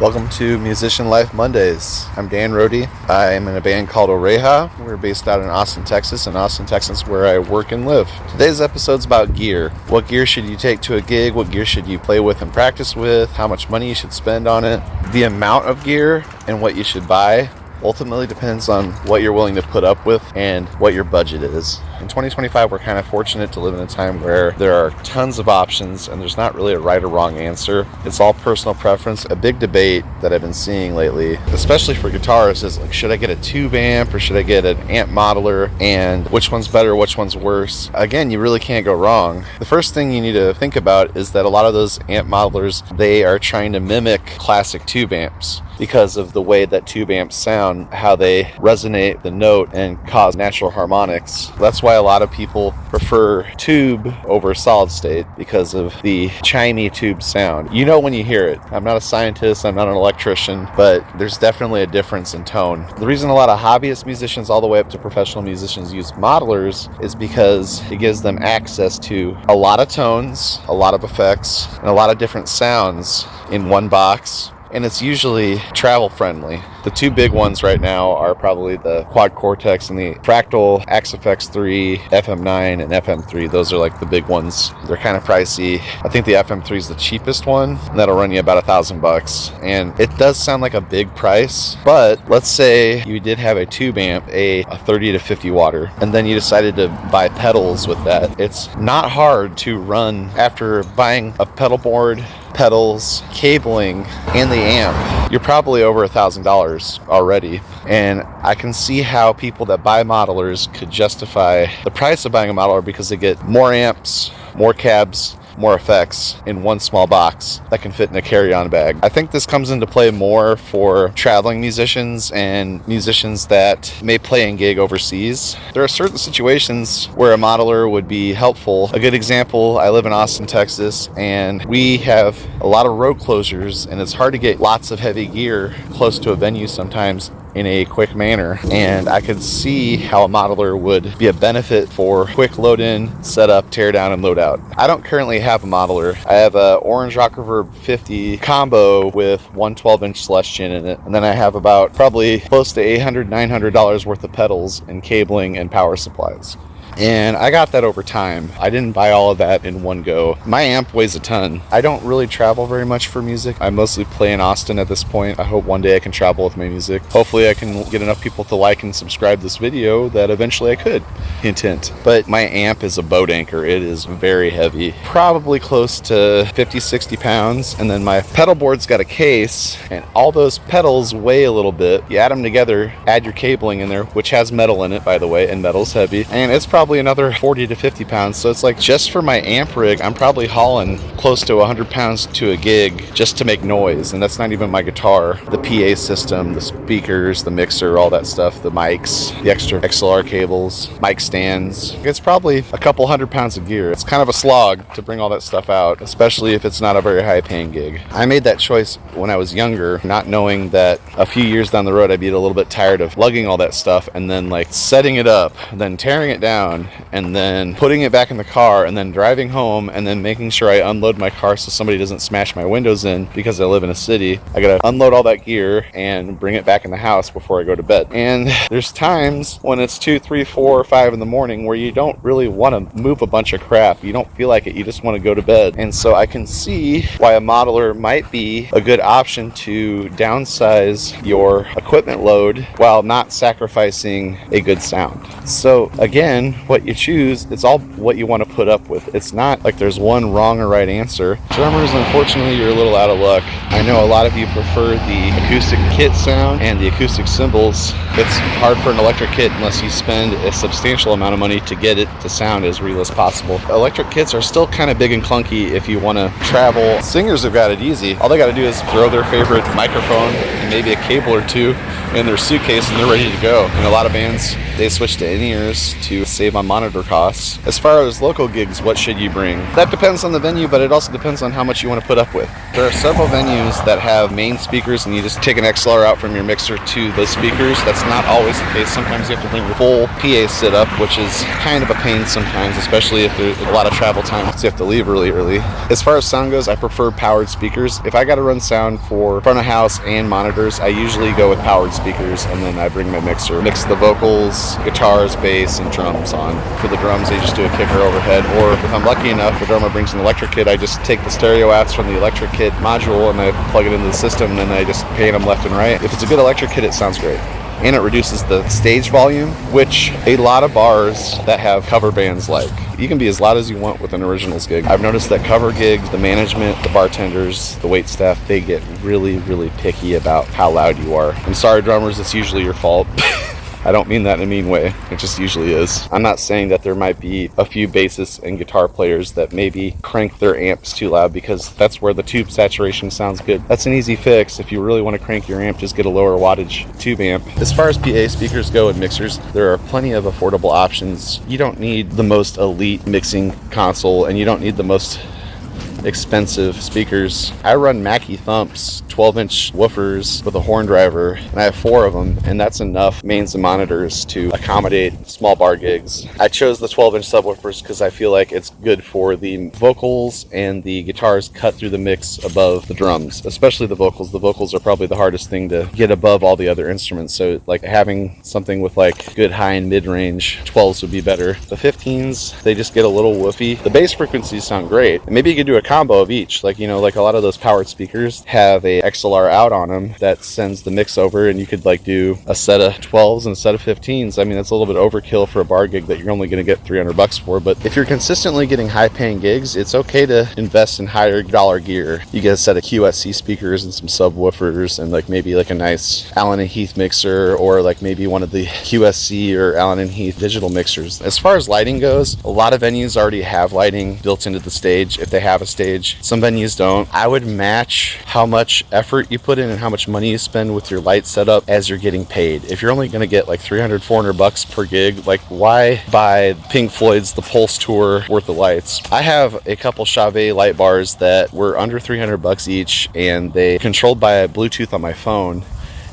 Welcome to Musician Life Mondays. I'm Dan Rohde. I'm in a band called Oreja. We're based out in Austin, Texas, and Austin, Texas is where I work and live. Today's episode's about gear. What gear should you take to a gig? What gear should you play with and practice with? How much money you should spend on it? The amount of gear and what you should buy ultimately depends on what you're willing to put up with and what your budget is. In 2025, we're kind of fortunate to live in a time where there are tons of options and there's not really a right or wrong answer. It's all personal preference. A big debate that I've been seeing lately, especially for guitarists, is like, should I get a tube amp or should I get an amp modeler? And which one's better, which one's worse? Again, you really can't go wrong. The first thing you need to think about is that a lot of those amp modelers, they are trying to mimic classic tube amps because of the way that tube amps sound, how they resonate the note and cause natural harmonics. That's why a lot of people prefer tube over solid state because of the chimey tube sound. You know when you hear it. I'm not a scientist, I'm not an electrician, but there's definitely a difference in tone. The reason a lot of hobbyist musicians all the way up to professional musicians use modelers is because it gives them access to a lot of tones, a lot of effects, and a lot of different sounds in one box. And it's usually travel friendly. The two big ones right now are probably the Quad Cortex and the Fractal XFX 3, FM9, and FM3. Those are like the big ones. They're kind of pricey. I think the FM3 is the cheapest one. And that'll run you about $1,000. And it does sound like a big price, but let's say you did have a tube amp, a 30 to 50 watter, and then you decided to buy pedals with that. It's not hard to run after buying a pedal board, pedals, cabling, and the amp. You're probably over $1,000 already. And I can see how people that buy modelers could justify the price of buying a modeler because they get more amps, more cabs, more effects in one small box that can fit in a carry-on bag. I think this comes into play more for traveling musicians and musicians that may play and gig overseas. There are certain situations where a modeler would be helpful. A good example, I live in Austin, Texas, and we have a lot of road closures, and it's hard to get lots of heavy gear close to a venue sometimes in a quick manner, and I could see how a modeler would be a benefit for quick load in, set up, tear down, and load out. I don't currently have a modeler. I have a Orange Rock Reverb 50 combo with one 12-inch Celestion in it, and then I have about probably close to $800, $900 worth of pedals and cabling and power supplies. And I got that over time. I didn't buy all of that in one go. My amp weighs a ton. I don't really travel very much for music. I mostly play in Austin at this point. I hope one day I can travel with my music. Hopefully I can get enough people to like and subscribe this video that eventually I could. Hint, hint. But my amp is a boat anchor. It is very heavy. Probably close to 50, 60 pounds. And then my pedal board's got a case, and all those pedals weigh a little bit. You add them together, add your cabling in there, which has metal in it, by the way, and metal's heavy. And it's probably another 40 to 50 pounds. So it's like just for my amp rig, I'm probably hauling close to 100 pounds to a gig just to make noise. And that's not even my guitar, the PA system, the speakers, the mixer, all that stuff, the mics, the extra XLR cables, mic stands. It's probably a couple 100 pounds of gear. It's kind of a slog to bring all that stuff out, especially if it's not a very high paying gig. I made that choice when I was younger, not knowing that a few years down the road I'd be a little bit tired of lugging all that stuff and then like setting it up, then tearing it down, and then putting it back in the car, and then driving home, and then making sure I unload my car so somebody doesn't smash my windows in because I live in a city. I gotta unload all that gear and bring it back in the house before I go to bed. And there's times when it's 2, 3, 4, or 5 in the morning where you don't really want to move a bunch of crap. You don't feel like it. You just want to go to bed. And so I can see why a modeler might be a good option to downsize your equipment load while not sacrificing a good sound. So again, what you choose, it's all what you want to put up with. It's not like there's one wrong or right answer. Drummers, unfortunately, you're a little out of luck. I know a lot of you prefer the acoustic kit sound and the acoustic cymbals. It's hard for an electric kit unless you spend a substantial amount of money to get it to sound as real as possible. Electric kits are still kind of big and clunky if you want to travel. Singers have got it easy. All they got to do is throw their favorite microphone and maybe a cable or two in their suitcase and they're ready to go. And a lot of bands, they switch to in-ears to save on monitor costs. As far as local gigs, what should you bring? That depends on the venue, but it also depends on how much you want to put up with. There are several venues that have main speakers and you just take an XLR out from your mixer to those speakers. That's not always the case. Sometimes you have to bring your full PA setup, which is kind of a pain sometimes, especially if there's a lot of travel time, so you have to leave really early. As far as sound goes, I prefer powered speakers. If I got to run sound for front of house and monitors, I usually go with powered speakers, and then I bring my mixer, mix the vocals, guitars, bass, and drums on. For the drums, I just do a kicker overhead, or if I'm lucky enough, the drummer brings an electric kit, I just take the stereo apps from the electric kit module and I plug it into the system, and then I just pan them left and right. If it's a good electric kit, it sounds great. And it reduces the stage volume, which a lot of bars that have cover bands like. You can be as loud as you want with an originals gig. I've noticed that cover gigs, the management, the bartenders, the wait staff, they get really, really picky about how loud you are. I'm sorry, drummers, it's usually your fault. I don't mean that in a mean way. It just usually is. I'm not saying that there might be a few bassists and guitar players that maybe crank their amps too loud, because that's where the tube saturation sounds good. That's an easy fix. If you really want to crank your amp, just get a lower wattage tube amp. As far as PA speakers go and mixers, there are plenty of affordable options. You don't need the most elite mixing console, and you don't need the most expensive speakers. I run Mackie Thumps 12-inch woofers with a horn driver, and I have 4 of them, and that's enough mains and monitors to accommodate small bar gigs. I chose the 12-inch subwoofers because I feel like it's good for the vocals and the guitars cut through the mix above the drums, especially the vocals. The vocals are probably the hardest thing to get above all the other instruments, so like having something with like good high and mid-range 12s would be better. The 15s, they just get a little woofy. The bass frequencies sound great, and maybe you could do a combo of each. Like, you know, like a lot of those powered speakers have a XLR out on them that sends the mix over, and you could like do a set of 12s and a set of 15s. I mean, that's a little bit overkill for a bar gig that you're only going to get $300 for, but if you're consistently getting high paying gigs, it's okay to invest in higher dollar gear. You get a set of QSC speakers and some subwoofers, and like maybe like a nice Allen and Heath mixer, or like maybe one of the QSC or Allen and Heath digital mixers. As far as lighting goes, a lot of venues already have lighting built into the stage if they have a stage. Some venues don't. I would match how much effort you put in and how much money you spend with your light setup as you're getting paid. If you're only going to get like $300-$400 per gig, like why buy Pink Floyd's The Pulse Tour worth of lights? I have a couple Chauvet light bars that were under $300 each, and they controlled by a Bluetooth on my phone,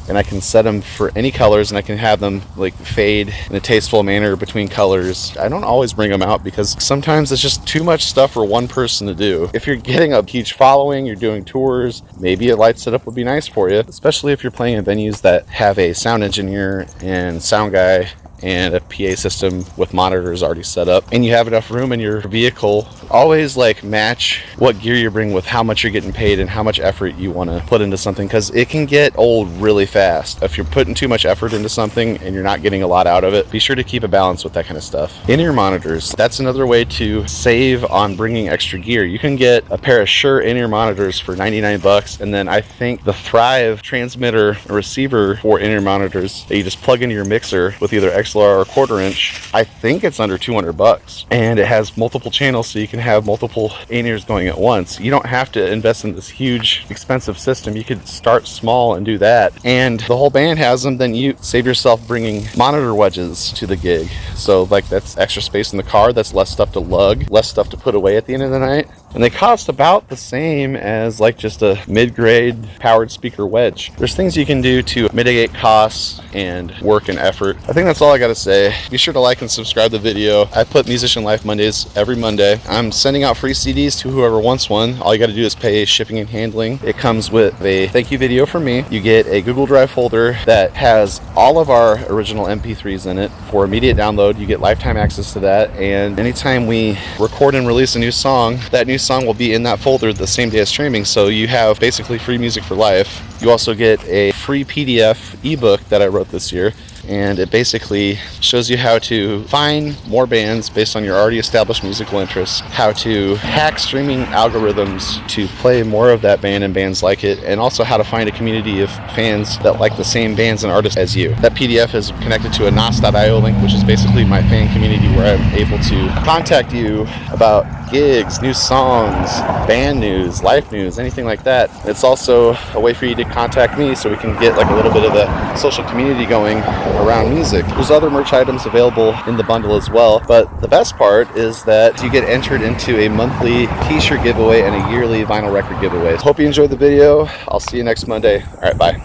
and I can set them for any colors, and I can have them like fade in a tasteful manner between colors. I don't always bring them out because sometimes it's just too much stuff for one person to do. If you're getting a huge following, you're doing tours, maybe a light setup would be nice for you, especially if you're playing in venues that have a sound engineer and sound guy and a PA system with monitors already set up, and you have enough room in your vehicle. Always like match what gear you bring with how much you're getting paid and how much effort you want to put into something, because it can get old really fast. If you're putting too much effort into something and you're not getting a lot out of it, be sure to keep a balance with that kind of stuff. In-ear monitors, that's another way to save on bringing extra gear. You can get a pair of Shure in-ear monitors for $99, and then I think the Thrive transmitter receiver for in-ear monitors that you just plug into your mixer with either XLR or quarter-inch, I think it's under $200, and it has multiple channels, so you can have multiple in-ears going at once. You don't have to invest in this huge expensive system. You could start small and do that, and the whole band has them. Then you save yourself bringing monitor wedges to the gig, so like that's extra space in the car, that's less stuff to lug, less stuff to put away at the end of the night, and they cost about the same as like just a mid-grade powered speaker wedge. There's things you can do to mitigate costs and work and effort. I think that's all I gotta say. Be sure to like and subscribe to the video. I put Musician Life Mondays every Monday. I'm sending out free CDs to whoever wants one. All you gotta do is pay shipping and handling. It comes with a thank you video from me. You get a Google Drive folder that has all of our original MP3s in it for immediate download. You get lifetime access to that, and anytime we record and release a new song, that new song will be in that folder the same day as streaming, so you have basically free music for life. You also get a free PDF ebook that I wrote this year, and it basically shows you how to find more bands based on your already established musical interests, how to hack streaming algorithms to play more of that band and bands like it, and also how to find a community of fans that like the same bands and artists as you. That PDF is connected to a nos.io link, which is basically my fan community where I'm able to contact you about gigs, new songs, band news, life news, anything like that. It's also a way for you to contact me so we can get like a little bit of a social community going around music. There's other merch items available in the bundle as well, but the best part is that you get entered into a monthly t-shirt giveaway and a yearly vinyl record giveaway. Hope you enjoyed the video. I'll see you next Monday. All right, bye.